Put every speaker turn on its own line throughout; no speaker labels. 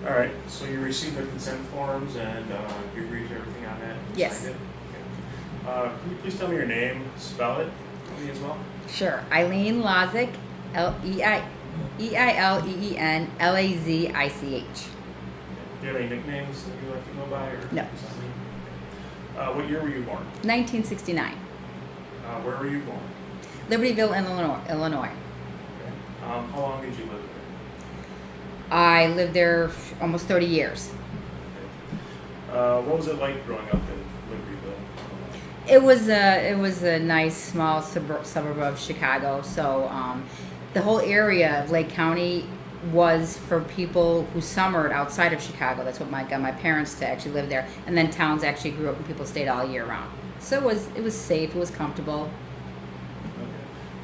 All right, so you received the consent forms and you agreed to everything on that? And
Yes.
signed it? Okay. Can you please tell me your name, spell it for me as well?
Sure. Eileen Lazich, Eileen Lazich.
Do you have any nicknames that you like to go by? Or
No.
something? What year were you born?
1969.
Where were you born?
Libertyville, Illinois.
Okay. How long did you live there?
I lived there almost 30 years.
Okay. What was it like growing up in Libertyville?
It was a nice small suburb of Chicago. So the whole area of Lake County was for people who summered outside of Chicago. That's what got my parents to actually live there. And then towns actually grew up and people stayed all year round. So it was safe. It was comfortable.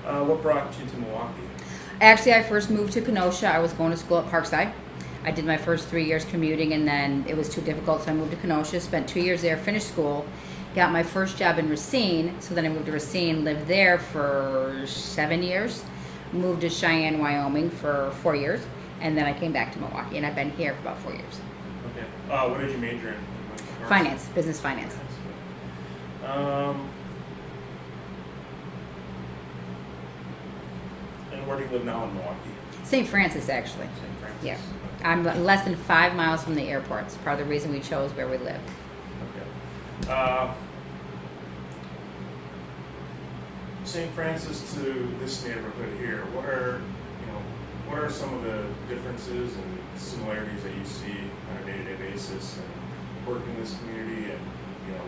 Okay. What brought you to Milwaukee?
Actually, I first moved to Kenosha. I was going to school at Parkside. I did my first 3 years commuting, and then it was too difficult, so I moved to Kenosha, spent 2 years there, finished school, got my first job in Racine, so then I moved to Racine, lived there for 7 years, moved to Cheyenne, Wyoming for 4 years, and then I came back to Milwaukee, and I've been here for about 4 years.
Okay. What did you major in?
Finance, business finance.
And where do you live now in Milwaukee?
St. Francis, actually.
St. Francis?
Yeah. I'm less than 5 miles from the airport. It's part of the reason we chose where we live.
Okay. St. Francis to this neighborhood here, what are some of the differences and similarities that you see on a day-to-day basis and working in this community and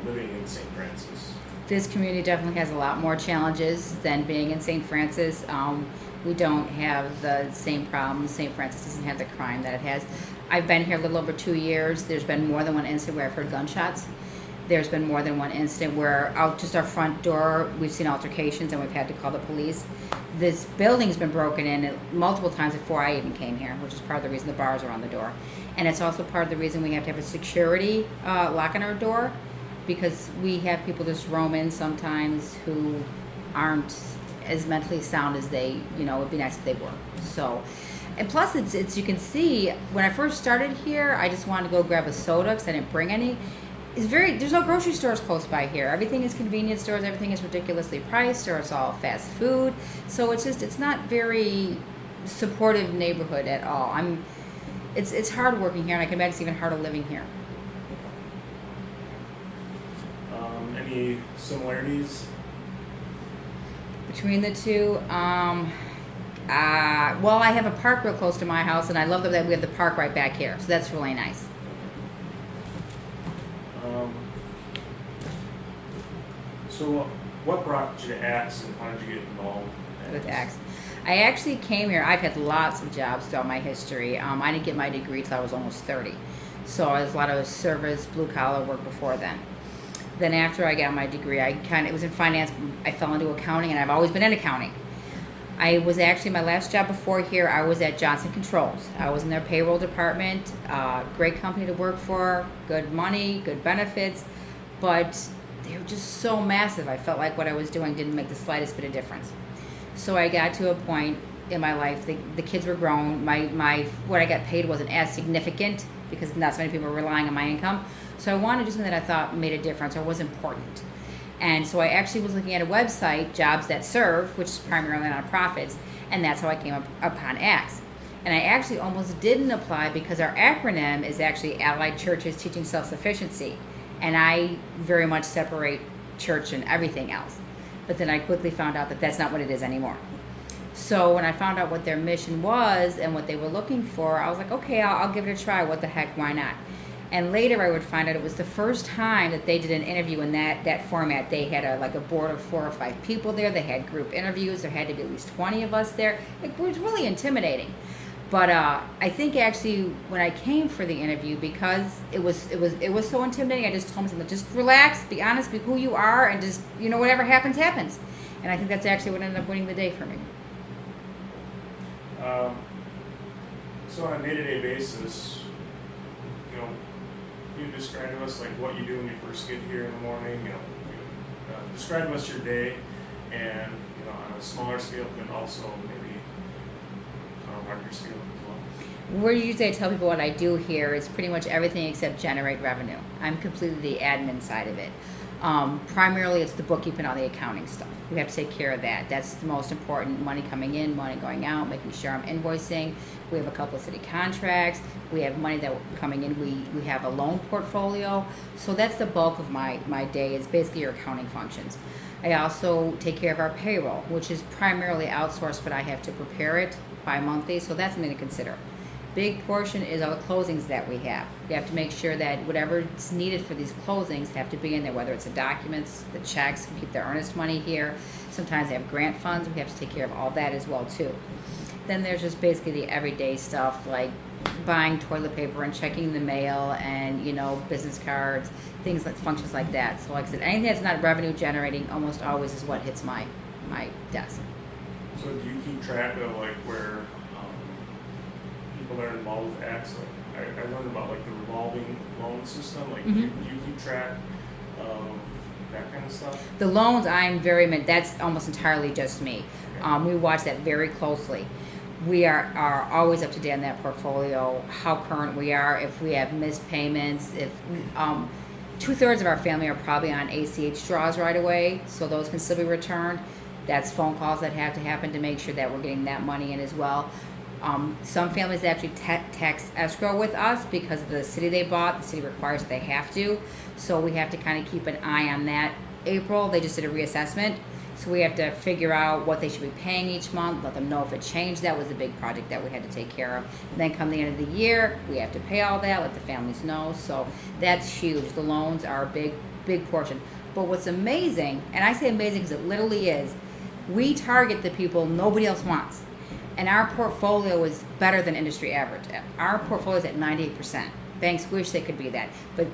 living in St. Francis?
This community definitely has a lot more challenges than being in St. Francis. We don't have the same problems. St. Francis doesn't have the crime that it has. I've been here a little over 2 years. There's been more than one incident where I've heard gunshots. There's been more than one incident where out just our front door, we've seen altercations and we've had to call the police. This building's been broken in multiple times before I even came here, which is part of the reason the bars are on the door. And it's also part of the reason we have to have a security lock on our door, because we have people just roam in sometimes who aren't as mentally sound as they, it'd be nice if they were. So, and plus it's you can see, when I first started here, I just wanted to go grab a soda because I didn't bring any. There's no grocery stores close by here. Everything is convenience stores, everything is ridiculously priced, or it's all fast food. So it's not very supportive neighborhood at all. It's hard working here, and I can imagine it's even harder living here.
Any similarities
between the two? Well, I have a park real close to my house, and I love that we have the park right back here, so that's really nice.
So what brought you to Axe, and how did you get involved
with Axe? I actually came here. I've had lots of jobs throughout my history. I didn't get my degree till I was almost 30, so I was a lot of service, blue collar work before then. Then after I got my degree, it was in finance. I fell into accounting, and I've always been in accounting. I was actually, my last job before here, I was at Johnson Controls. I was in their payroll department. Great company to work for, good money, good benefits, but they were just so massive. I felt like what I was doing didn't make the slightest bit of difference. So I got to a point in my life, the kids were grown. What I got paid wasn't as significant because not so many people were relying on my income. So I wanted to do something that I thought made a difference or was important. And so I actually was looking at a website, Jobs That Serve, which is primarily nonprofits, and that's how I came upon Axe. And I actually almost didn't apply because our acronym is actually Allied Churches Teaching Self-Sufficiency. And I very much separate church and everything else. But then I quickly found out that that's not what it is anymore. So when I found out what their mission was and what they were looking for, I was like, okay, I'll give it a try. What the heck, why not? And later I would find out it was the first time that they did an interview in that format. They had a board of 4 or 5 people there. They had group interviews. There had to be at least 20 of us there. It was really intimidating. But I think actually when I came for the interview, because it was so intimidating, I just told myself, just relax, be honest, be who you are, and just, whatever happens, happens. And I think that's actually what ended up winning the day for me.
So on a day-to-day basis, can you describe to us what you do when you first get here in the morning? Describe to us your day, and on a smaller scale, but also maybe on a larger scale as well.
Where usually I tell people what I do here is pretty much everything except generate revenue. I'm completely the admin side of it. Primarily, it's the bookkeeping, all the accounting stuff. We have to take care of that. That's the most important. Money coming in, money going out, making sure I'm invoicing. We have a couple of city contracts. We have money that coming in. We have a loan portfolio. So that's the bulk of my day is basically your accounting functions. I also take care of our payroll, which is primarily outsourced, but I have to prepare it bi-monthly. So that's something to consider. Big portion is all the closings that we have. We have to make sure that whatever's needed for these closings have to be in there, whether it's the documents, the checks, we keep their earnest money here. Sometimes they have grant funds. We have to take care of all that as well too. Then there's just basically the everyday stuff like buying toilet paper and checking the mail and, business cards, things like functions like that. So like I said, anything that's not revenue generating almost always is what hits my desk.
So do you keep track of like where people that are involved with acts? Like I learned about like the revolving loan system. Like do you keep track of that kind of stuff?
The loans, that's almost entirely just me. Okay. We watch that very closely. We are always up to date on that portfolio, how current we are, if we have missed payments, if 2/3 of our family are probably on ACH draws right away, so those can still be returned. That's phone calls that have to happen to make sure that we're getting that money in as well. Some families actually tax escrow with us because of the city they bought. The city requires that they have to. So we have to kind of keep an eye on that. April, they just did a reassessment. So we have to figure out what they should be paying each month, let them know if it changed. That was a big project that we had to take care of. And then come the end of the year, we have to pay all that, let the families know. So that's huge. The loans are a big portion. But what's amazing, and I say amazing because it literally is, we target the people nobody else wants. And our portfolio is better than industry average. Our portfolio is at 98%. Banks wish they could be that. But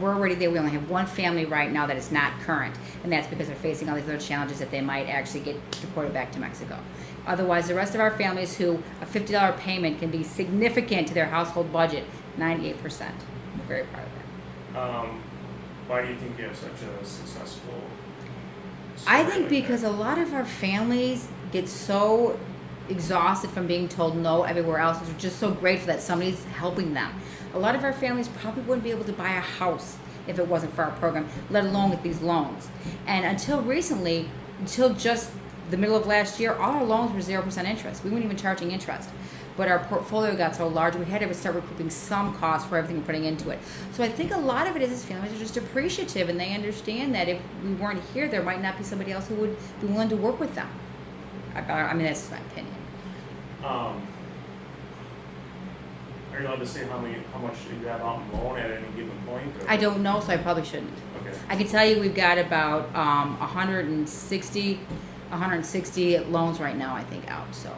we're already there. We only have one family right now that is not current. And that's because they're facing all these other challenges that they might actually get deported back to Mexico. Otherwise, the rest of our families who a $50 payment can be significant to their household budget, 98%. We're very proud of that.
Why do you think you have such a successful
I think
like
because
that?
a lot of our families get so exhausted from being told no everywhere else. We're just so grateful that somebody's helping them. A lot of our families probably wouldn't be able to buy a house if it wasn't for our program, let alone with these loans. And until recently, until just the middle of last year, all our loans were 0% interest. We weren't even charging interest. But our portfolio got so large, we had to start recouping some costs for everything we're putting into it. So I think a lot of it is families are just appreciative and they understand that if we weren't here, there might not be somebody else who would be willing to work with them. I mean, that's just my opinion.
Are you allowed to say how much you have out in loan at any given point? Or?
I don't know, so I probably shouldn't.
Okay.
I can tell you we've got about 160 loans right now, I think, out. So.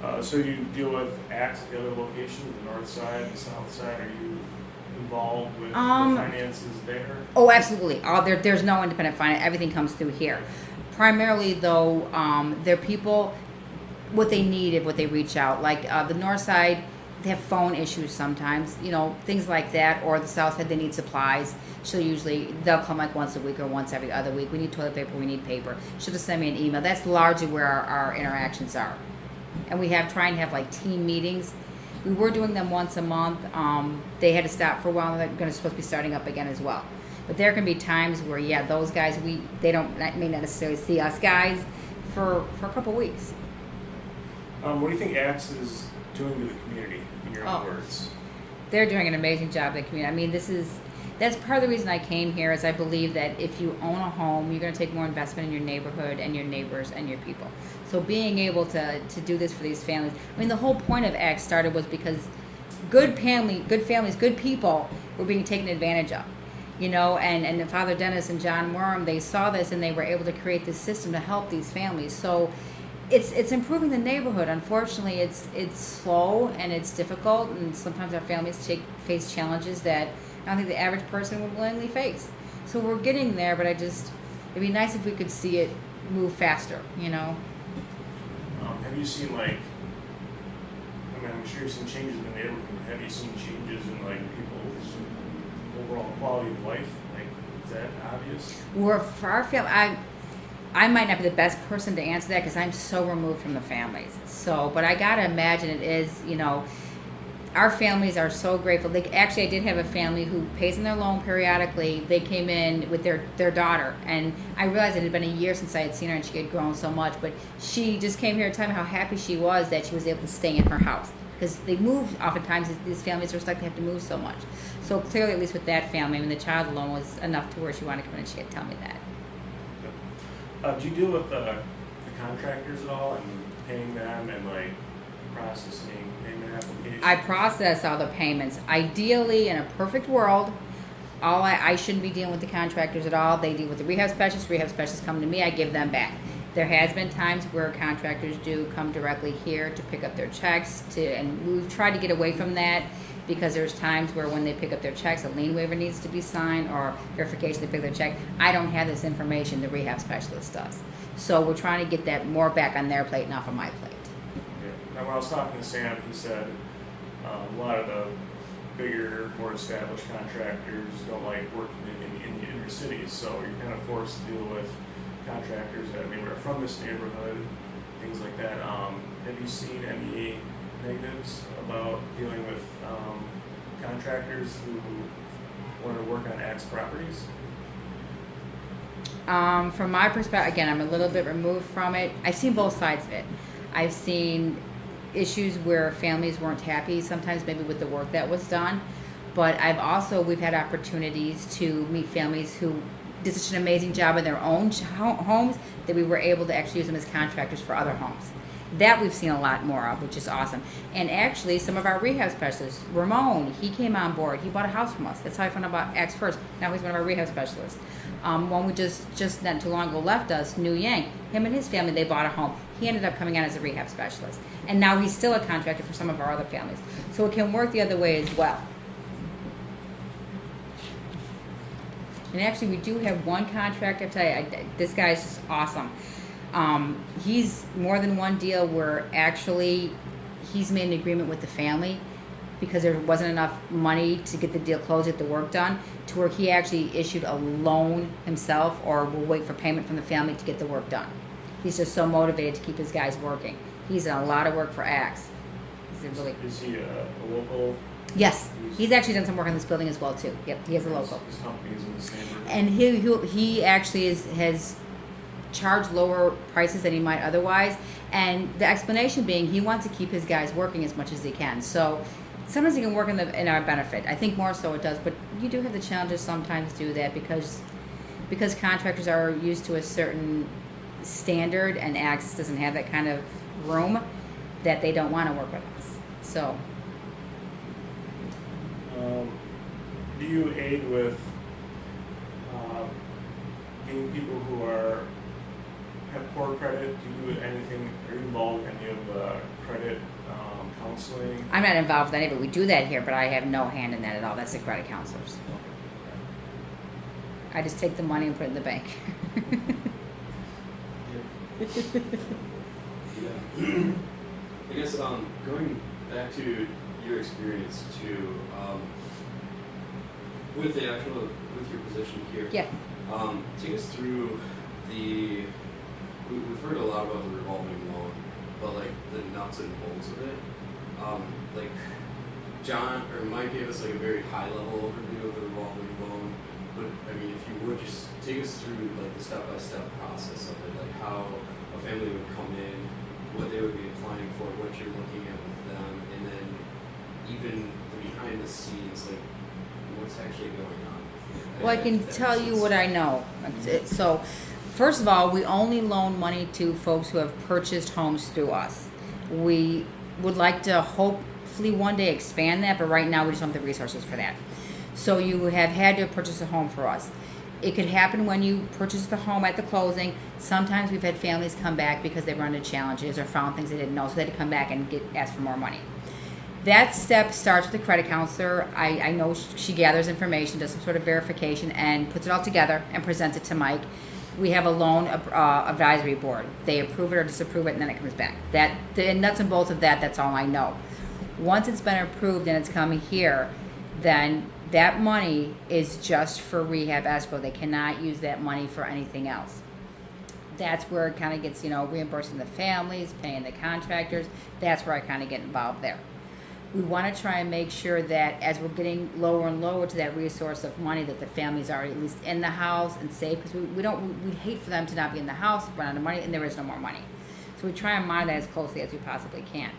Okay. So you deal with acts at the other locations, the north side, the south side. Are you involved with the finances there?
Oh, absolutely. There's no independent finance. Everything comes through here. Primarily, though, they're people, what they need and what they reach out. Like the north side, they have phone issues sometimes, things like that. Or the south side, they need supplies. They'll come like once a week or once every other week. We need toilet paper, we need paper. She'll just send me an email. That's largely where our interactions are. And we try and have like team meetings. We were doing them once a month. They had to stop for a while. They're supposed to be starting up again as well. But there can be times where, those guys, they may not necessarily see us guys for a couple weeks.
What do you think ACTS is doing to the community, in your own words?
They're doing an amazing job in the community. I mean, that's part of the reason I came here is I believe that if you own a home, you're going to take more investment in your neighborhood and your neighbors and your people. So being able to do this for these families, I mean, the whole point of ACTS started was because good families, good people were being taken advantage of. And Father Dennis and John Worm, they saw this and they were able to create this system to help these families. So it's improving the neighborhood. Unfortunately, it's slow and it's difficult, and sometimes our families face challenges that I don't think the average person would willingly face. So we're getting there, but it'd be nice if we could see it move faster,
Have you seen I'm sure you've seen changes in the neighborhood. Have you seen changes in people's overall quality of life? Is that obvious?
For our family, I might not be the best person to answer that because I'm so removed from the families. So, but I gotta imagine it is, our families are so grateful. I did have a family who pays in their loan periodically. They came in with their daughter, and I realized it had been a year since I had seen her, and she had grown so much. But she just came here to tell me how happy she was that she was able to stay in her house, because they moved. Oftentimes, these families are stuck; they have to move so much. So clearly, at least with that family, the child alone was enough to where she wanted to come in and she had to tell me that.
Do you deal with the contractors at all and paying them and like processing payment applications?
I process all the payments. Ideally, in a perfect world, I shouldn't be dealing with the contractors at all. They deal with the rehab specialists. Rehab specialists come to me. I give them back. There has been times where contractors do come directly here to pick up their checks, and we've tried to get away from that, because there's times where when they pick up their checks, a lien waiver needs to be signed or verification they pick their check. I don't have this information. The rehab specialist does. So we're trying to get that more back on their plate and off of my plate.
Now, when I was talking to Sam, he said a lot of the bigger, more established contractors don't like working in the inner cities, so you're kind of forced to deal with contractors that maybe are from this neighborhood, things like that. Have you seen any negatives about dealing with contractors who want to work on X properties?
From my perspective, again, I'm a little bit removed from it. I've seen both sides of it. I've seen issues where families weren't happy, sometimes maybe with the work that was done. But we've had opportunities to meet families who did such an amazing job in their own homes that we were able to actually use them as contractors for other homes. That we've seen a lot more of, which is awesome. And actually, some of our rehab specialists, Ramon, he came on board. He bought a house from us. That's how I found out about X first. Now he's one of our rehab specialists. One we just not too long ago left us, New Yang. Him and his family, they bought a home. He ended up coming out as a rehab specialist. And now he's still a contractor for some of our other families. So it can work the other way as well. And actually, we do have one contractor. I tell you, this guy's just awesome. He's more than one deal where actually he's made an agreement with the family because there wasn't enough money to get the deal closed, get the work done, to where he actually issued a loan himself or will wait for payment from the family to get the work done. He's just so motivated to keep his guys working. He's done a lot of work for Axe.
Is he a local?
Yes, he's actually done some work on this building as well too. Yep, he is a local.
His company is in the same room.
And he actually has charged lower prices than he might otherwise. And the explanation being he wants to keep his guys working as much as he can. So sometimes it can work in our benefit. I think more so it does. But you do have the challenges sometimes do that because contractors are used to a certain standard and Axe doesn't have that kind of room that they don't want to work with us. So.
Do you aid with getting people who have poor credit? Do you do anything? Are you involved in any of the credit counseling?
I'm not involved with any of it. We do that here, but I have no hand in that at all. That's the credit counselors. I just take the money and put it in the bank.
Yeah. I guess going back to your experience too, with your position here.
Yeah.
Take us through we've heard a lot about the revolving loan, but like the nuts and bolts of it. Like John or Mike gave us like a very high level overview of the revolving loan, but I mean, if you would just take us through like the step-by-step process of it, like how a family would come in, what they would be applying for, what you're looking at with them, and then even the behind the scenes, like what's actually going on.
Well, I can tell you what I know. So, first of all, we only loan money to folks who have purchased homes through us. We would like to hopefully one day expand that, but right now we just don't have the resources for that. So you have had to purchase a home for us. It could happen when you purchase the home at the closing. Sometimes we've had families come back because they run into challenges or found things they didn't know, so they had to come back and ask for more money. That step starts with the credit counselor. I know she gathers information, does some sort of verification, and puts it all together and presents it to Mike. We have a loan advisory board. They approve it or disapprove it, and then it comes back. The nuts and bolts of that's all I know. Once it's been approved and it's coming here, then that money is just for rehab escrow. They cannot use that money for anything else. That's where it kind of gets, reimbursing the families, paying the contractors. That's where I kind of get involved there. We want to try and make sure that as we're getting lower and lower to that resource of money, that the families are at least in the house and safe, because we'd hate for them to not be in the house, run out of money, and there is no more money. So we try and monitor that as closely as we possibly can.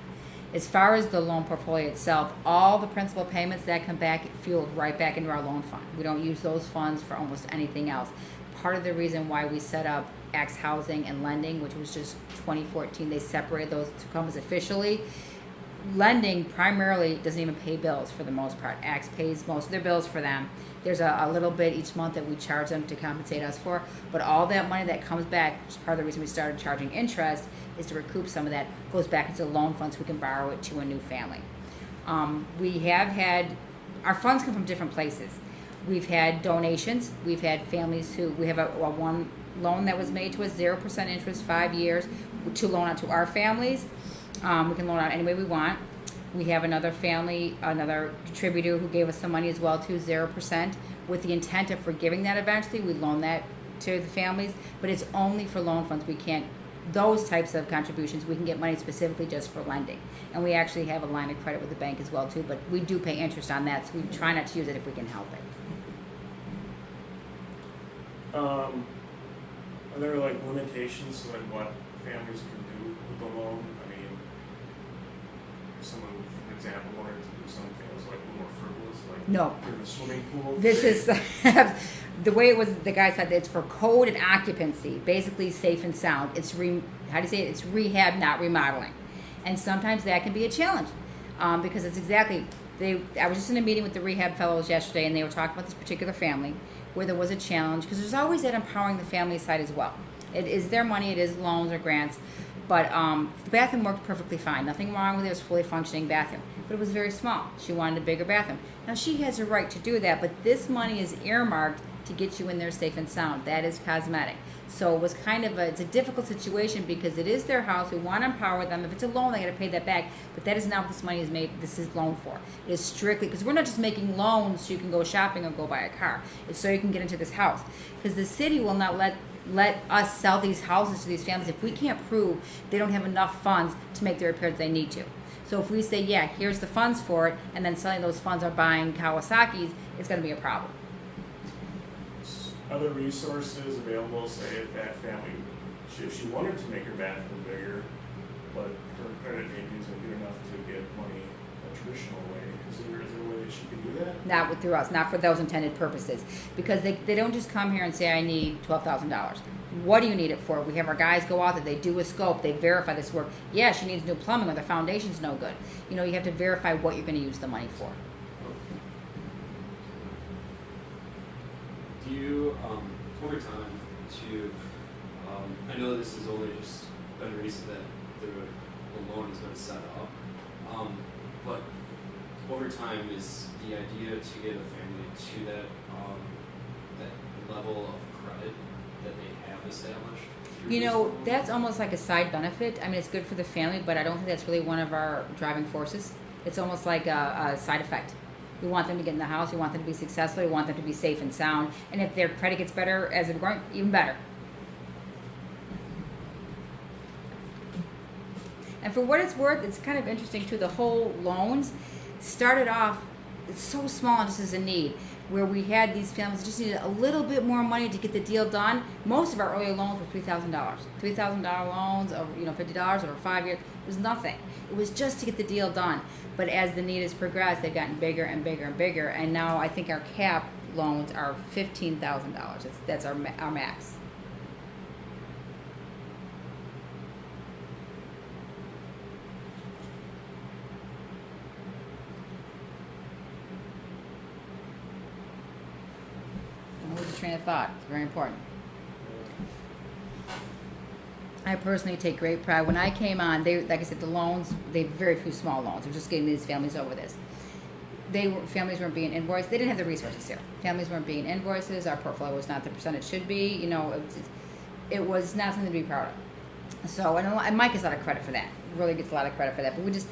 As far as the loan portfolio itself, all the principal payments that come back fuel right back into our loan fund. We don't use those funds for almost anything else. Part of the reason why we set up Axe Housing and Lending, which was just 2014, they separated those two companies officially. Lending primarily doesn't even pay bills for the most part. Axe pays most of their bills for them. There's a little bit each month that we charge them to compensate us for, but all that money that comes back, which is part of the reason we started charging interest, is to recoup some of that, goes back into the loan fund so we can borrow it to a new family. We have had, our funds come from different places. We've had donations. We've had families we have a one loan that was made to us, 0% interest, 5 years, to loan out to our families. We can loan out any way we want. We have another family, another contributor who gave us some money as well too, 0%, with the intent of forgiving that eventually. We loan that to the families, but it's only for loan funds. We can't, those types of contributions, we can get money specifically just for lending. And we actually have a line of credit with the bank as well too, but we do pay interest on that, so we try not to use it if we can help it.
Are there like limitations to like what families can do with the loan? I mean, if someone, for example, wanted to do something that was like a little more frivolous, like
No.
in the swimming pool.
This is the way it was. The guy said that it's for code and occupancy, basically safe and sound. It's It's rehab, not remodeling, and sometimes that can be a challenge because it's exactly. I was just in a meeting with the rehab fellows yesterday, and they were talking about this particular family where there was a challenge, because there's always that empowering the family side as well. It is their money, it is loans or grants, but the bathroom worked perfectly fine. Nothing wrong with it. It was a fully functioning bathroom, but it was very small. She wanted a bigger bathroom. Now, she has a right to do that, but this money is earmarked to get you in there safe and sound. That is cosmetic. So it was kind of it's a difficult situation because it is their house. We want to empower them. If it's a loan, they got to pay that back. But that is not what this money is made. This is loan for. It is strictly because we're not just making loans so you can go shopping or go buy a car. It's so you can get into this house. Because the city will not let us sell these houses to these families if we can't prove they don't have enough funds to make the repairs they need to. So if we say, yeah, here's the funds for it, and then selling those funds are buying Kawasaki's, it's going to be a problem.
Other resources available, say if that family, if she wanted to make her bathroom bigger, but her credit maybe isn't good enough to get money a traditional way, is there a way that she could do that?
Not through us, not for those intended purposes. Because they don't just come here and say, I need $12,000. What do you need it for? We have our guys go out there, they do a scope, they verify this work. Yeah, she needs new plumbing or the foundation's no good. You have to verify what you're going to use the money for.
Do you, over time, I know this has only just been recent that the loan has been set up, but over time is the idea to get a family to that level of credit that they have established?
That's almost like a side benefit. I mean, it's good for the family, but I don't think that's really one of our driving forces. It's almost like a side effect. We want them to get in the house. We want them to be successful. We want them to be safe and sound. And if their credit gets better as it's growing, even better. And for what it's worth, it's kind of interesting too. The whole loans started off, it's so small and just as a need, where we had these families just needed a little bit more money to get the deal done. Most of our earlier loans were $3,000. $3,000 loans over $50 over 5 years. It was nothing. It was just to get the deal done. But as the need has progressed, they've gotten bigger and bigger and bigger. And now I think our cap loans are $15,000. That's our max. Don't lose your train of thought. It's very important. I personally take great pride. When I came on, like I said, the loans, they have very few small loans. We're just getting these families over this. Families weren't being invoiced. They didn't have the resources here. Families weren't being invoices. Our portfolio was not the percent it should be. It was not something to be proud of. So, and Mike gets a lot of credit for that. Really gets a lot of credit for that. But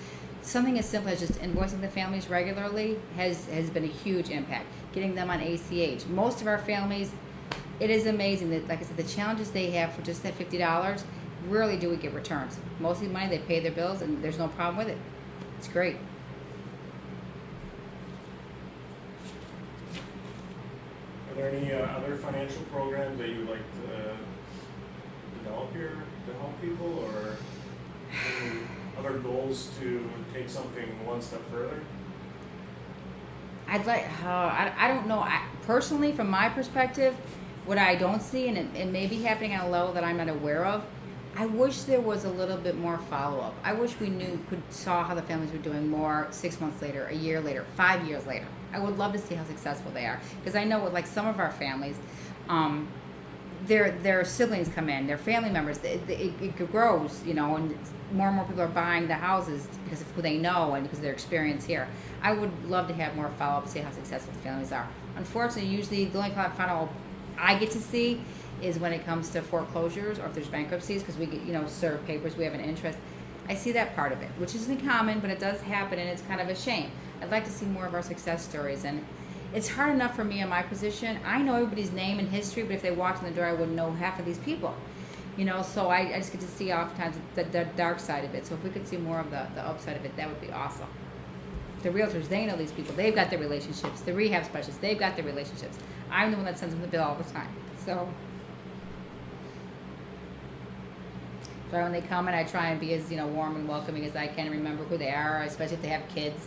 something as simple as just invoicing the families regularly has been a huge impact. Getting them on ACH. Most of our families, it is amazing that, like I said, the challenges they have for just that $50, rarely do we get returns. Most of the money, they pay their bills, and there's no problem with it. It's great.
Are there any other financial programs that you would like to develop here to help people, or any other goals to take something one step further?
I'd like, I don't know. Personally, from my perspective, what I don't see, and it may be happening on a level that I'm not aware of, I wish there was a little bit more follow-up. I wish we saw how the families were doing more 6 months later, a year later, 5 years later. I would love to see how successful they are. Because I know with like some of our families, their siblings come in, their family members, it grows, and more people are buying the houses because of who they know and because of their experience here. I would love to have more follow-up, see how successful the families are. Unfortunately, usually the only follow-up I get to see is when it comes to foreclosures or if there's bankruptcies, because we get, serve papers, we have an interest. I see that part of it, which isn't common, but it does happen, and it's kind of a shame. I'd like to see more of our success stories, and it's hard enough for me in my position. I know everybody's name and history, but if they walked in the door, I wouldn't know half of these people. So I just get to see oftentimes the dark side of it. So if we could see more of the upside of it, that would be awesome. The realtors, they know these people. They've got their relationships. The rehab specialists, they've got their relationships. I'm the one that sends them the bill all the time. So when they come in, I try and be as warm and welcoming as I can. Remember who they are, especially if they have kids,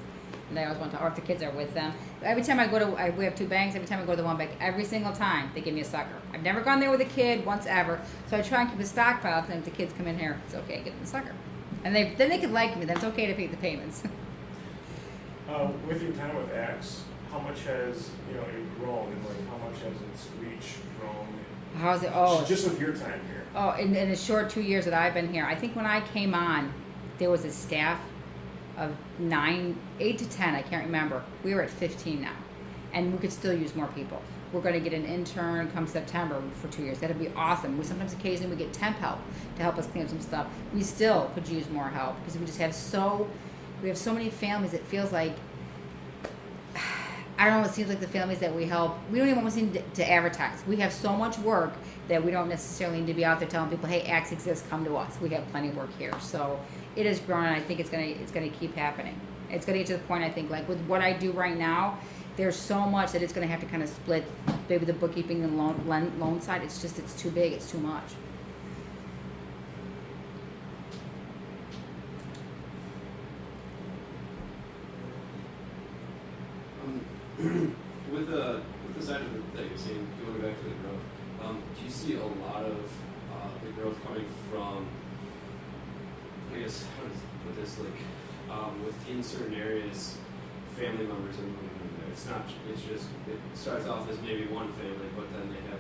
and I always want to, or if the kids are with them. Every time I go to, we have 2 banks. Every time I go to the one bank, every single time they give me a sucker. I've never gone there with a kid once ever, so I try and keep a stockpile. And if the kids come in here, it's okay, get them a sucker, and then they can like me. Then it's okay to pay the payments.
With your time with Axe, how much has it grown, and like how much has its reach grown?
How's it? Oh,
just with your time here.
Oh, in the short 2 years that I've been here, I think when I came on, there was a staff of 8 to 10, I can't remember. We were at 15 now, and we could still use more people. We're going to get an intern come September for 2 years. That'd be awesome. Occasionally we get temp help to help us clean up some stuff. We still could use more help because we just have so many families. It feels like, I don't know, it seems like the families that we help, we don't even want to advertise. We have so much work that we don't necessarily need to be out there telling people, hey, Axe exists, come to us. We have plenty of work here. So it has grown, and I think it's gonna keep happening. It's gonna get to the point, I think, like with what I do right now, there's so much that it's gonna have to kind of split, maybe the bookkeeping and loan side. It's too big, it's too much.
With the side of it that you're saying, going back to the growth, do you see a lot of the growth coming from, I guess, how to put this, like, within certain areas, family members are moving in there? It starts off as maybe one family, but then they have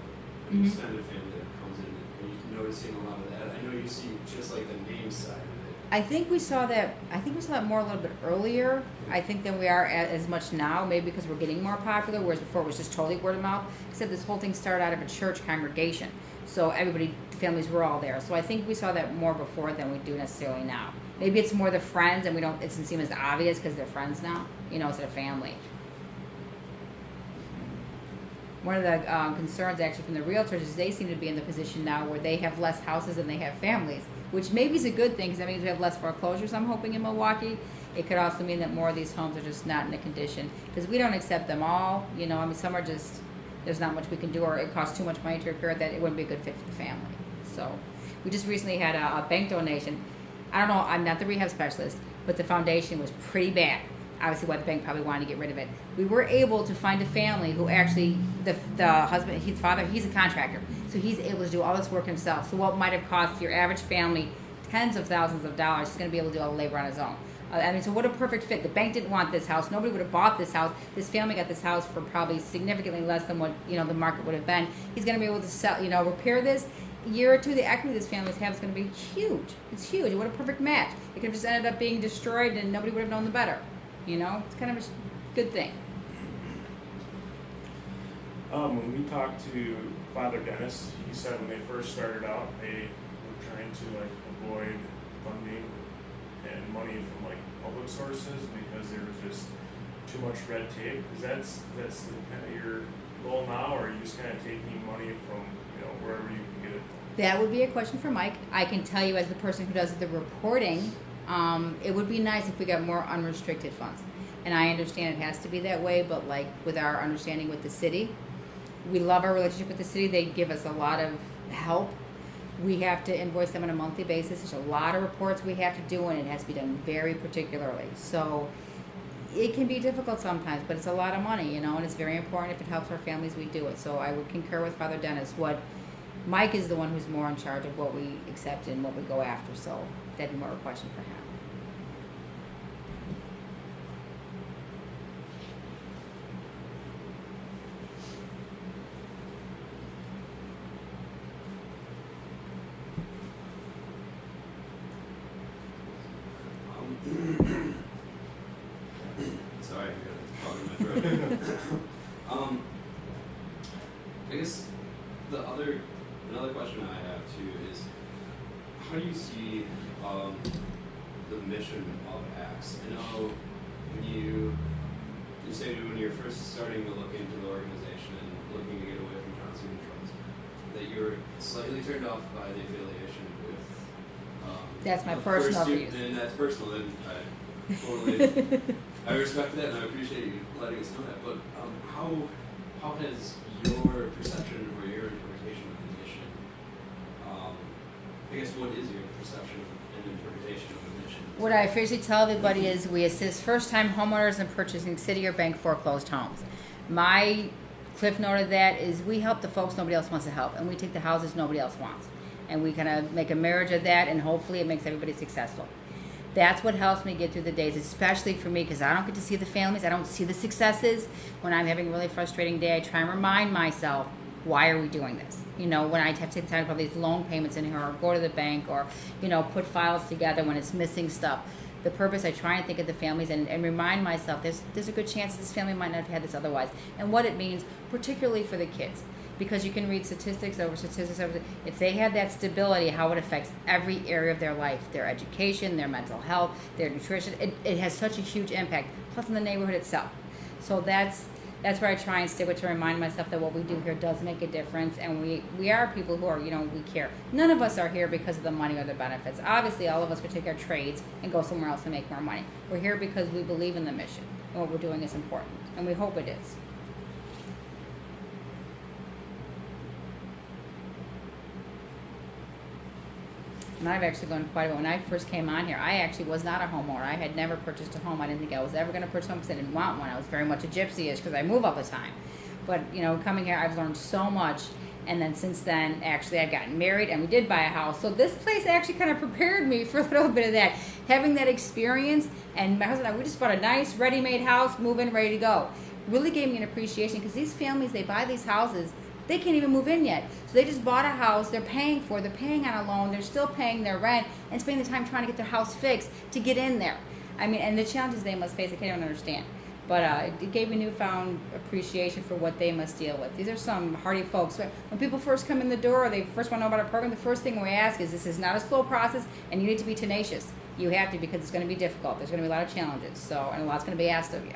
an extended family that comes in, and you're noticing a lot of that. I know you see just like the name side of it.
I think we saw that more a little bit earlier, I think, than we are as much now, maybe because we're getting more popular, whereas before it was just totally word of mouth. Except this whole thing started out of a church congregation, so families were all there. So I think we saw that more before than we do necessarily now. Maybe it's more the friends, and it doesn't seem as obvious because they're friends now, instead of family. One of the concerns actually from the realtors is they seem to be in the position now where they have less houses than they have families, which maybe is a good thing because that means we have less foreclosures, I'm hoping, in Milwaukee. It could also mean that more of these homes are just not in the condition because we don't accept them all. Some are just, there's not much we can do, or it costs too much money to repair that it wouldn't be a good fit for the family. So we just recently had a bank donation. I don't know, I'm not the rehab specialist, but the foundation was pretty bad. Obviously, why the bank probably wanted to get rid of it. We were able to find a family who actually, the husband, his father, he's a contractor, so he's able to do all this work himself. So what might have cost your average family tens of thousands of dollars, he's going to be able to do all the labor on his own. So what a perfect fit. The bank didn't want this house. Nobody would have bought this house. This family got this house for probably significantly less than what the market would have been. He's going to be able to sell, repair this. A year or two, the equity this family has is going to be huge. It's huge. What a perfect match. It could have just ended up being destroyed, and nobody would have known the better. It's kind of a good thing.
When we talked to Father Dennis, he said when they first started out, they were trying to avoid funding and money from public sources because there was just too much red tape. Because that's the kind of your typical now, or are you just kind of taking money from, wherever you can get it from?
That would be a question for Mike. I can tell you, as the person who does the reporting, it would be nice if we got more unrestricted funds. And I understand it has to be that way, but like with our understanding with the city, we love our relationship with the city. They give us a lot of help. We have to invoice them on a monthly basis. There's a lot of reports we have to do, and it has to be done very particularly. So it can be difficult sometimes, but it's a lot of money, and it's very important. If it helps our families, we do it. So I would concur with Father Dennis. Mike is the one who's more in charge of what we accept and what we go after, so that'd be more a question for him.
Sorry, I got a frog in my throat. I guess another question I have too is, how do you see the mission of ACTS? I know you say when you're first starting to look into the organization and looking to get away from Johnson & Trust, that you were slightly turned off by the affiliation with.
That's my personal views.
And that's personal, and I totally, I respect that, and I appreciate you letting us know that. But how has your perception or your interpretation of the mission? I guess what is your perception and interpretation of the mission?
What I officially tell everybody is we assist first-time homeowners in purchasing city or bank foreclosed homes. My cliff note of that is we help the folks nobody else wants to help, and we take the houses nobody else wants. And we kind of make a marriage of that, and hopefully it makes everybody successful. That's what helps me get through the days, especially for me, because I don't get to see the families. I don't see the successes. When I'm having a really frustrating day, I try and remind myself, why are we doing this? When I have to take time to put these loan payments in here, or go to the bank, or, put files together when it's missing stuff. The purpose, I try and think of the families and remind myself there's a good chance this family might not have had this otherwise, and what it means, particularly for the kids. Because you can read statistics over statistics over. If they have that stability, how it affects every area of their life, their education, their mental health, their nutrition, it has such a huge impact. Plus in the neighborhood itself. So that's where I try and stick with, to remind myself that what we do here does make a difference, and we are people who are, we care. None of us are here because of the money or the benefits. Obviously, all of us could take our trades and go somewhere else and make more money. We're here because we believe in the mission, and what we're doing is important, and we hope it is. And I've actually gone quite a bit. When I first came on here, I actually was not a homeowner. I had never purchased a home. I didn't think I was ever going to purchase a home because I didn't want one. I was very much a gypsy-ish because I move all the time. But, coming here, I've learned so much. And then since then, actually, I've gotten married and we did buy a house. So this place actually kind of prepared me for a little bit of that. Having that experience, and my husband and I, we just bought a nice, ready-made house, move in, ready to go. Really gave me an appreciation, because these families, they buy these houses, they can't even move in yet. So they just bought a house, they're paying on a loan, they're still paying their rent, and spending the time trying to get their house fixed to get in there. And the challenges they must face, I can't even understand. But it gave me newfound appreciation for what they must deal with. These are some hardy folks. When people first come in the door, or they first want to know about our program, the first thing we ask is, this is not a slow process, and you need to be tenacious. You have to, because it's going to be difficult. There's going to be a lot of challenges, and a lot's going to be asked of you.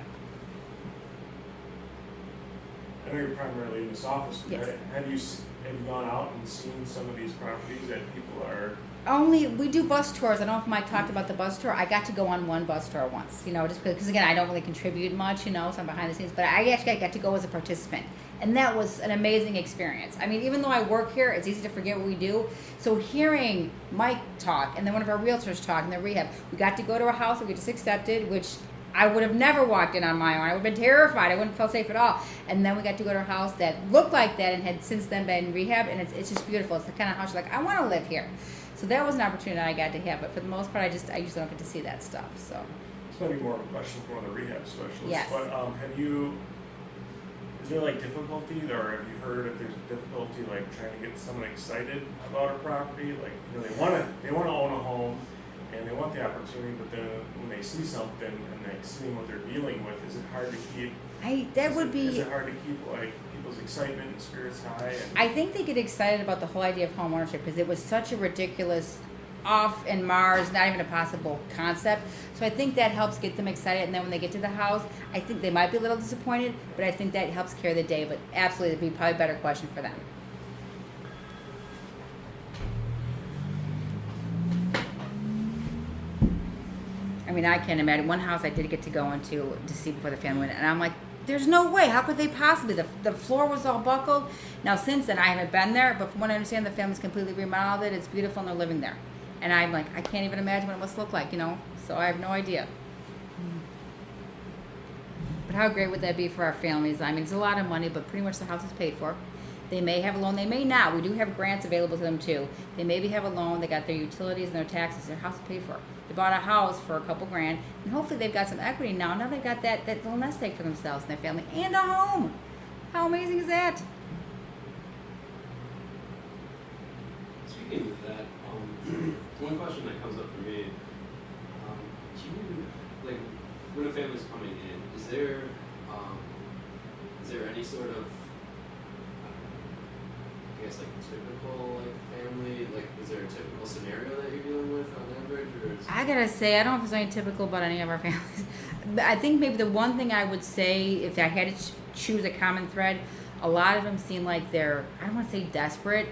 I know you're primarily in this office, but
Yes.
have you gone out and seen some of these properties that people are?
We do bus tours. I don't know if Mike talked about the bus tour. I got to go on one bus tour once, just because, again, I don't really contribute much, so I'm behind the scenes, but I actually got to go as a participant. And that was an amazing experience. Even though I work here, it's easy to forget what we do. So hearing Mike talk, and then one of our realtors talk in the rehab, we got to go to a house that we just accepted, which I would have never walked in on my own. I would have been terrified. I wouldn't have felt safe at all. And then we got to go to a house that looked like that and had since then been rehabbed, and it's just beautiful. It's the kind of house you're like, I want to live here. So that was an opportunity I got to have, but for the most part, I usually don't get to see that stuff. So
This might be more of a question for one of the rehab specialists.
Yes.
But is there difficulty, or have you heard if there's difficulty trying to get someone excited about a property? They want to own a home, and they want the opportunity, but then when they see something and they see what they're dealing with, is it hard to keep? Is it hard to keep people's excitement and spirits high?
I think they get excited about the whole idea of home ownership, because it was such a ridiculous off in Mars, not even a possible concept. So I think that helps get them excited, and then when they get to the house, I think they might be a little disappointed, but I think that helps carry the day. But absolutely, it'd be probably a better question for them. I mean, I can't imagine. One house I did get to go into to see before the family went, and I'm like, there's no way. How could they possibly? The floor was all buckled. Now, since then, I haven't been there, but from what I understand, the family's completely remodeled it. It's beautiful, and they're living there. And I'm like, I can't even imagine what it must look like, So I have no idea. But how great would that be for our families? I mean, it's a lot of money, but pretty much the house is paid for. They may have a loan. They may not. We do have grants available to them, too. They maybe have a loan. They got their utilities and their taxes. Their house is paid for. They bought a house for a couple grand, and hopefully they've got some equity now. Now they've got that little nest egg for themselves and their family and a home. How amazing is that?
Speaking of that, one question that comes up for me, do you, like, when a family's coming in, is there any sort of, I guess, like, typical, like, family, like, is there a typical scenario that you're dealing with on average, or is
I gotta say, I don't know if there's any typical about any of our families. But I think maybe the one thing I would say, if I had to choose a common thread, a lot of them seem like they're, I don't want to say desperate,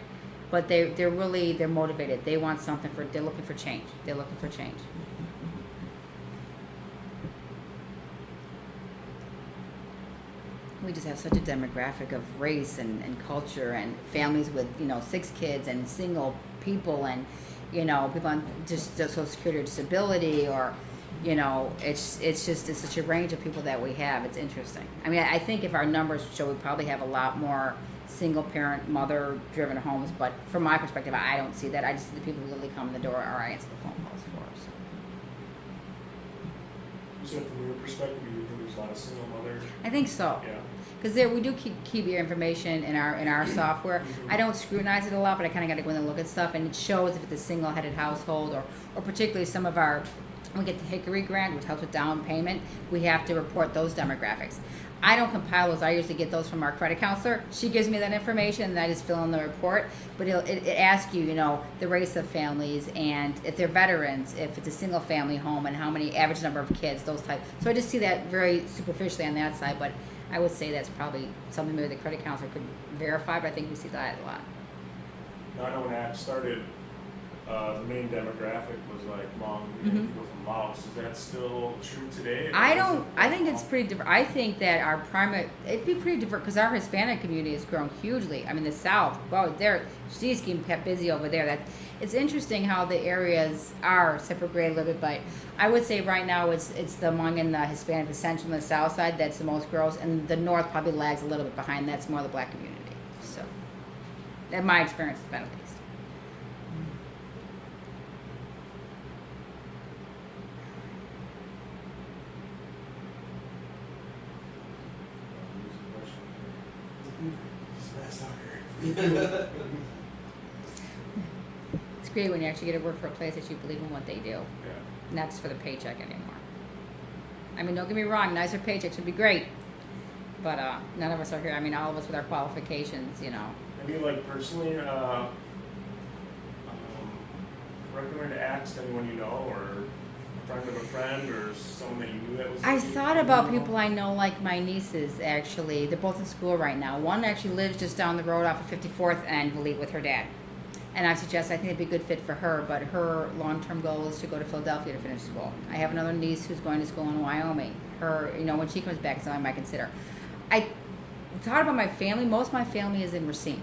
but they're motivated. They want something they're looking for change. They're looking for change. We just have such a demographic of race and culture and families with 6 kids and single people and people on just Social Security or disability or it's such a range of people that we have. It's interesting. I mean, I think if our numbers show, we probably have a lot more single parent mother driven homes, but from my perspective, I don't see that. I just see the people who literally come in the door or I answer the phone calls for.
So from your perspective, you think there's a lot of single mothers?
I think so.
Yeah.
Because we do keep your information in our software. I don't scrutinize it a lot, but I kind of got to go in and look at stuff, and it shows if it's a single-headed household or particularly some of our, we get the Hickory grant, which helps with down payment. We have to report those demographics. I don't compile those. I usually get those from our credit counselor. She gives me that information, and I just fill in the report. But it asks you, the race of families, and if they're veterans, if it's a single-family home, and how many average number of kids, those types. So I just see that very superficially on that side, but I would say that's probably something maybe the credit counselor could verify, but I think we see that a lot.
Now, I know when ACT started, the main demographic was like people from Laos. Is that still true today?
I think it's pretty different. I think that our it'd be pretty different because our Hispanic community has grown hugely. I mean, the South, she's getting kept busy over there. It's interesting how the areas are segregated a little bit, but I would say right now it's the among in the Hispanic, the Central and the South side that's the most growth, and the North probably lags a little bit behind. That's more the Black community. So, that my experience has been at least. It's great when you actually get to work for a place that you believe in what they do.
Yeah.
Not just for the paycheck anymore. I mean, don't get me wrong, nicer paychecks would be great. But none of us are here. I mean, all of us with our qualifications,
I mean, like personally, recommend ACT to anyone you know, or a friend of a friend, or someone that you knew that was.
I thought about people I know, like my nieces, actually. They're both in school right now. One actually lives just down the road off of 54th and Valit with her dad. And I suggest, I think it'd be a good fit for her, but her long-term goal is to go to Philadelphia to finish school. I have another niece who's going to school in Wyoming. Her, when she comes back, it's something I might consider. I thought about my family. Most of my family is in Racine,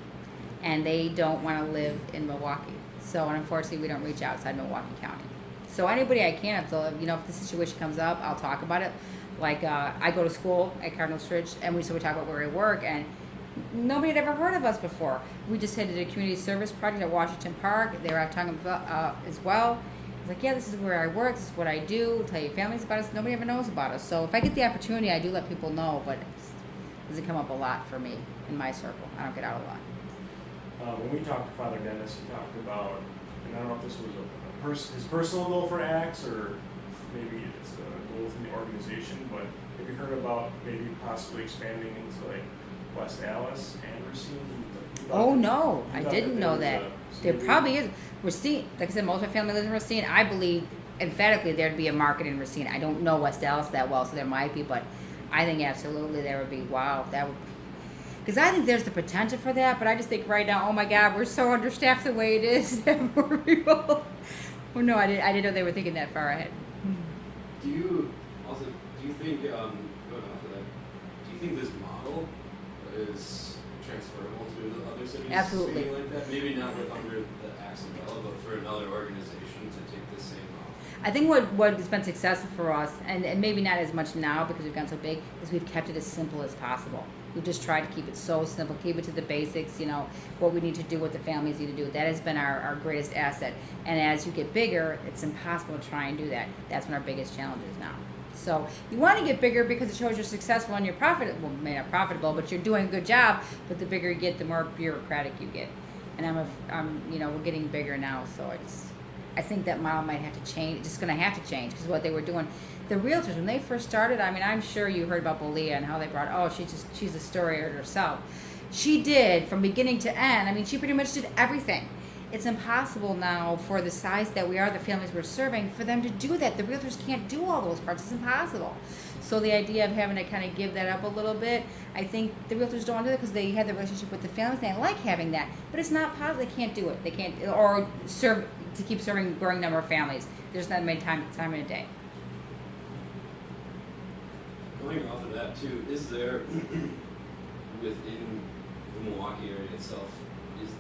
and they don't want to live in Milwaukee. So, unfortunately, we don't reach outside Milwaukee County. So, anybody I can, if the situation comes up, I'll talk about it. Like, I go to school at Cardinal Ridge, and we talk about where we work, and nobody had ever heard of us before. We just did a community service project at Washington Park. They were talking about as well. I was like, yeah, this is where I work. This is what I do. Tell your families about us. Nobody ever knows about us. So if I get the opportunity, I do let people know, but it doesn't come up a lot for me in my circle. I don't get out a lot.
When we talked to Father Dennis, he talked about, and I don't know if this was his personal goal for ACTS, or maybe it's a goal within the organization, but have you heard about maybe possibly expanding into like West Allis and Racine?
Oh no, I didn't know that. There probably is. Racine, like I said, most of my family lives in Racine. I believe emphatically there'd be a market in Racine. I don't know West Dallas that well, so there might be, but I think absolutely there would be. Wow, that would. Because I think there's the potential for that, but I just think right now, oh my God, we're so understaffed the way it is that more people. Well, no, I didn't know they were thinking that far ahead.
Do you think going off of that? Do you think this model is transferable to other cities?
Absolutely.
Something like that? Maybe not under the Axe umbrella, but for another organization to take the same model.
I think what has been successful for us, and maybe not as much now because we've gotten so big, is we've kept it as simple as possible. We've just tried to keep it so simple, keep it to the basics, what we need to do, what the families need to do. That has been our greatest asset. And as you get bigger, it's impossible to try and do that. That's one of our biggest challenges now. So you want to get bigger because it shows you're successful and you're profitable. Well, maybe not profitable, but you're doing a good job. But the bigger you get, the more bureaucratic you get. And we're getting bigger now, so I think that model might have to change. It's just going to have to change because what they were doing, the realtors when they first started. I mean, I'm sure you heard about Belia and how they brought. Oh, she's a story herself. She did from beginning to end. I mean, she pretty much did everything. It's impossible now for the size that we are, the families we're serving, for them to do that. The realtors can't do all those parts. It's impossible. So the idea of having to kind of give that up a little bit, I think the realtors don't want to do it because they have the relationship with the families. They like having that, but it's not possible. They can't do it. They can't, or serve to keep serving a growing number of families. There's not many time in a day.
Going off of that too, is there within the Milwaukee area itself, is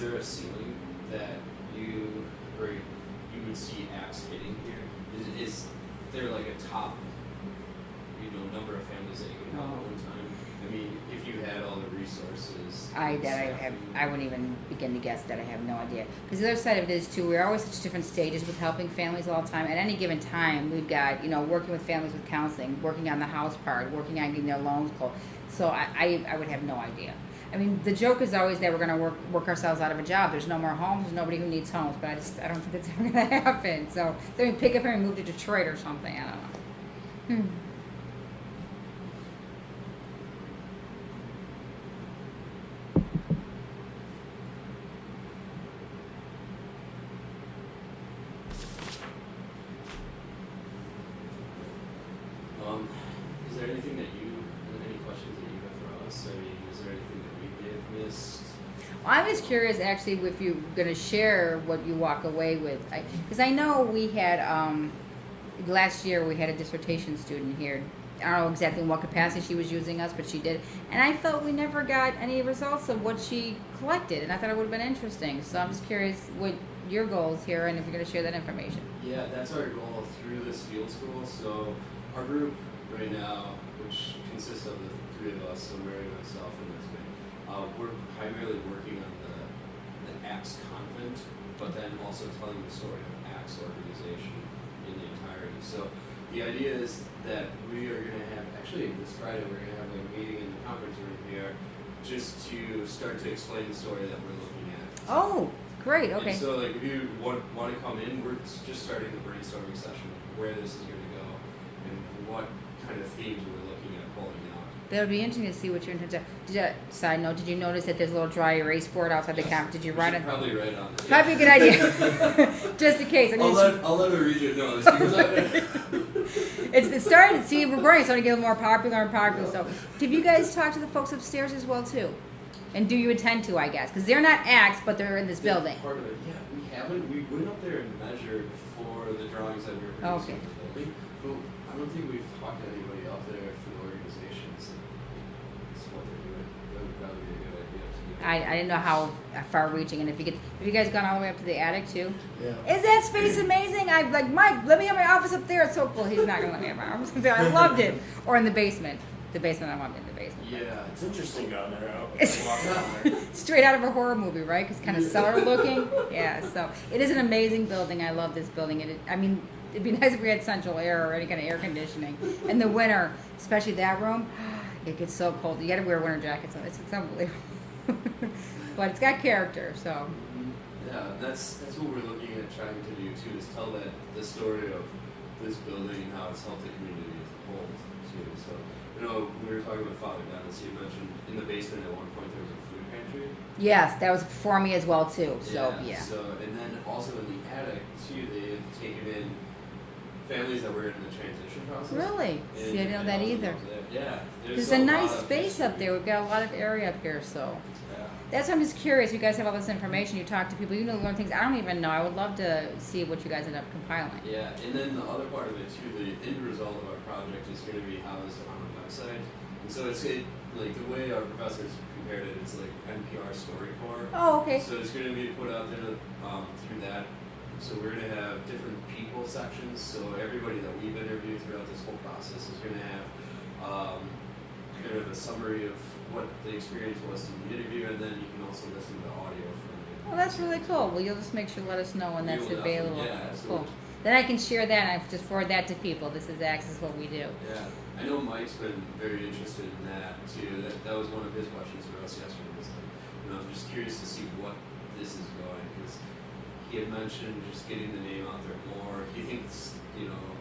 there a ceiling that you would see Axe hitting here? Is there like a top number of families that you can help at one time? I mean, if you had all the resources.
I wouldn't even begin to guess that. I have no idea. Because the other side of it is too, we're always at such different stages with helping families all the time. At any given time, we've got working with families with counseling, working on the house part, working on getting their loans closed. So I would have no idea. I mean, the joke is always that we're going to work ourselves out of a job. There's no more homes. There's nobody who needs homes. But I don't think that's ever going to happen. So then we pick up and move to Detroit or something. I don't know.
Is there anything any questions that you have for us? I mean, is there anything that we may have missed?
Well, I'm just curious, actually, if you're going to share what you walk away with. Because I know we had, last year we had a dissertation student here. I don't know exactly in what capacity she was using us, but she did. And I felt we never got any results of what she collected. And I thought it would have been interesting. So I'm just curious what your goals here and if you're going to share that information.
Yeah, that's our goal through this field school. So our group right now, which consists of the three of us, so Mary, myself, and Lisbeth, we're primarily working on the Axe convent, but then also telling the story of Axe organization in the entirety. So the idea is that we are going to have, actually this Friday, we're going to have a meeting in the conference room here just to start to explain the story that we're looking at.
Oh, great, okay.
And so if you want to come in, we're just starting the brainstorming session of where this is going to go and what kind of themes we're looking at pulling out.
That would be interesting to see what your intention. Side note, did you notice that there's a little dry erase board outside the conference? Did you write it?
Probably write on it.
Probably a good idea. Just in case.
I'll let her read your notes because
it's starting. See, we're growing. It's starting to get a little more popular and popular. So, have you guys talked to the folks upstairs as well too? And do you intend to? I guess because they're not Axe, but they're in this building.
Part of it, yeah. We haven't. We went up there and measured for the drawings that we were producing for the building, but I don't think we've talked to anybody up there for the organizations. That's what they're doing. That would probably be a good idea to do.
I didn't know how far-reaching, and have you guys gone all the way up to the attic too?
Yeah.
Is that space amazing? I'm like, Mike, let me have my office up there. It's so cool. He's not gonna let me have my office up there. I loved it. Or in the basement. The basement. I want in the basement.
Yeah,
It's interesting down there. Walking down there.
Straight out of a horror movie, right? Because kind of cellar looking. Yeah. So it is an amazing building. I love this building. It'd be nice if we had central air or any kind of air conditioning. In the winter, especially that room, it gets so cold. You got to wear winter jackets. It's unbelievable. But it's got character, so.
Yeah, that's what we're looking at trying to do too, is tell the story of this building and how it's helped the community as a whole too. So, we were talking with Father Dennis. He mentioned in the basement at one point there was a food pantry.
Yes, that was before me as well too. So yeah.
So and then also in the attic too, they had taken in families that were in the transition process.
Really?
And-
See, I didn't know
and
that
also
either.
those there. Yeah.
There's
a
a
lot
nice
of
space up
history.
there. We've got a lot of area up here, so.
Yeah.
That's why I'm just curious. You guys have all this information. You talk to people. You know, learn things I don't even know. I would love to see what you guys end up compiling.
Yeah, and then the other part of it too, the end result of our project is going to be housed on a website. And so like the way our professors compared it, it's like NPR StoryCorps.
Oh, okay.
So it's going to be put out there through that. So we're going to have different people sections. So everybody that we've interviewed throughout this whole process is going to have kind of a summary of what the experience was in the interview, and then you can also listen to the audio from it.
Well, that's really cool. Well, you'll just make sure to let us know when that's
We will
available.
definitely- Yeah, absolutely.
Cool. Then I can share that and I just forward that to people. This is Access what we do.
Yeah, I know Mike's been very interested in that too. That was one of his questions for us yesterday. Was like, I'm just curious to see what this is going, because he had mentioned just getting the name out there more. He thinks,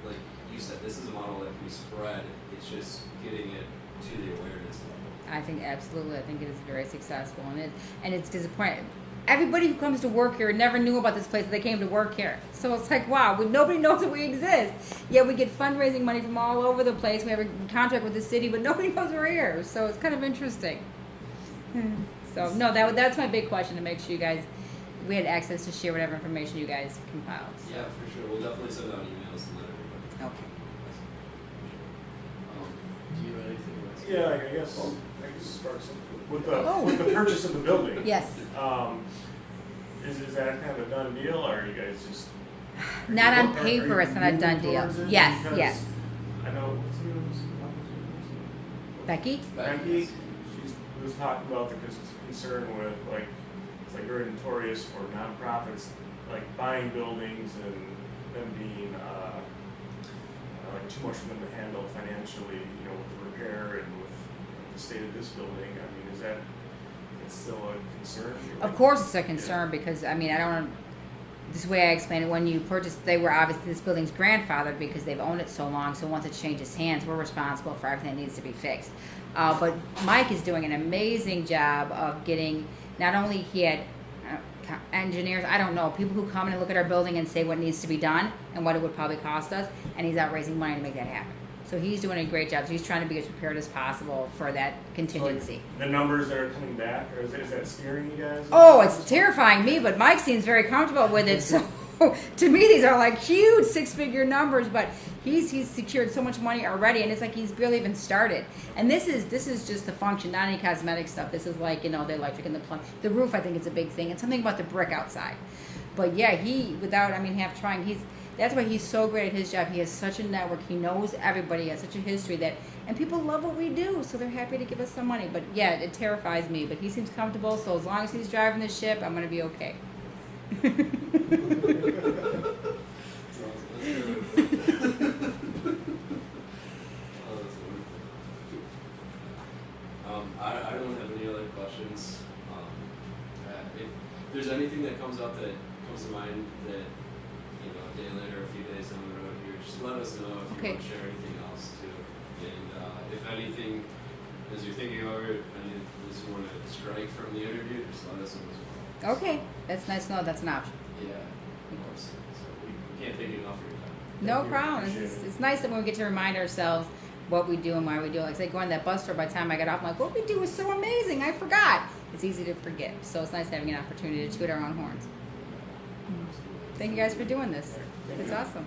like you said, this is a model that can be spread. It's just getting it to the awareness level.
I think absolutely. I think it is very successful, and it's disappointing. Everybody who comes to work here never knew about this place. They came to work here, so it's like wow. Nobody knows that we exist. Yet we get fundraising money from all over the place. We have a contract with the city, but nobody knows we're here. So it's kind of interesting. So no, that's my big question, to make sure you guys we had access to share whatever information you guys compiled. So.
Yeah, for sure. We'll definitely send out emails to let everybody.
Okay.
Do you have anything else?
Yeah, I guess spark something with the
Oh.
with the purchase of the building.
Yes.
Is that kind of a done deal, or are you guys just
Not on
are
paper.
you
It's not a done
moving
deal.
towards it?
Yes.
Because
Yes.
I know what's the name?
Becky.
Becky, she was talking about the concern with it's like very notorious for nonprofits like buying buildings and them being like too much for them to handle financially, with the repair and with the state of this building. I mean, is that it's still a concern?
Of course, it's a concern because I don't. This is the way I explain it. When you purchased, they were obviously this building's grandfathered because they've owned it so long. So once it changes hands, we're responsible for everything that needs to be fixed. But Mike is doing an amazing job of getting. Not only he had engineers, I don't know, people who come in and look at our building and say what needs to be done and what it would probably cost us, and he's out raising money to make that happen. So he's doing a great job. So he's trying to be as prepared as possible for that contingency.
So, the numbers that are coming back, or is that scaring you guys?
Oh, it's terrifying me, but Mike seems very comfortable with it. So to me, these are like huge six-figure numbers, but he's secured so much money already, and it's like he's barely even started. And this is just the function, not any cosmetic stuff. This is like, the electric and the plumb. The roof, I think, is a big thing, and something about the brick outside. But yeah, half trying, that's why he's so great at his job. He has such a network. He knows everybody. He has such a history and people love what we do, so they're happy to give us some money. But yeah, it terrifies me. But he seems comfortable, so as long as he's driving the ship, I'm going to be okay.
I don't have any other questions. If there's anything that comes up that comes to mind that, a day later, a few days down the road here, just let us know if you want to share anything else too. And if anything, as you're thinking over it, if any of this you want to strike from the interview, just let us know as well.
Okay, that's nice to know that's an option.
Yeah, of course. So we can't thank you enough for your time.
No
you.
problem.
Appreciate it.
It's nice that when we get to remind ourselves what we do and why we do it. Like, say, going to that bus store, by the time I got off, I'm like, what we do is so amazing. I forgot. It's easy to forget. So it's nice having an opportunity to toot our own horns. Thank you guys for doing this. It's awesome.